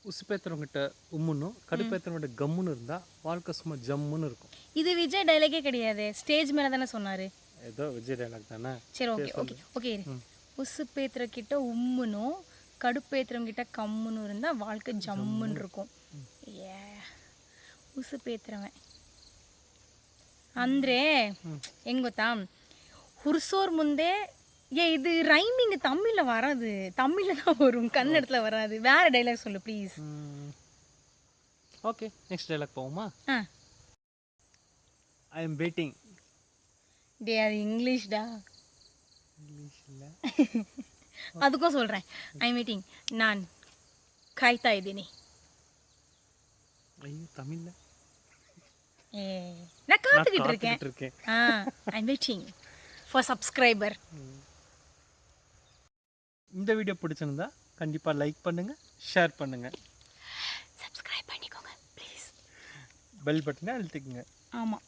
உசுப்பேத்துறவங்கிட்ட உம்முன்னும் கடுப்பேத்துறவங்கிட்ட கம்முன்னு இருந்தால் வாழ்க்கை சும்மா ஜம்முன்னு இருக்கும். இது விஜய் டைலாகே கிடையாது, ஸ்டேஜ் மேலே தானே சொன்னார். ஏதோ விஜய் டைலாக் தானே. சரி, ஓகே ஓகே ஓகே. உசுப்பேத்துறக்கிட்ட உம்முனும் கடுப்பேத்துறவங்கிட்ட கம்முன்னு இருந்தால் வாழ்க்கை ஜம்முன்னு இருக்கும். ஏ ಉಸುಪೇತ್ರವೆ ಅಂದರೆ ಹೆಂಗೆ ಗೊತ್ತಾ, ಹುರ್ಸೋರ್ ಮುಂದೆ இது ரைமிங் தமிழில் வராது, தமிழில் தான் வரும், கன்னடத்தில் வராது. வேற டைலாக் சொல்லு ப்ளீஸ். ஓகே, நெக்ஸ்ட் டைலாக் போவோமா? I am waiting. டே அது இங்கிலீஷ்டா. இங்கிலீஷ் இல்லை. அதுக்கும் சொல்கிறேன், ஐ எம் வெயிட்டிங். நான் காய்த்தா இದ್ದೀನಿ. ஐயோ தமிழில். நான் காத்துக்கிட்டு இருக்கேன். I am waiting for subscriber. இந்த வீடியோ பிடிச்சிருந்தா கண்டிப்பாக லைக் பண்ணுங்கள், ஷேர் பண்ணுங்கள், சப்ஸ்கிரைப் பண்ணிக்கோங்க ப்ளீஸ். பெல் பட்டனை அழுத்திக்கங்க. ஆமாம்.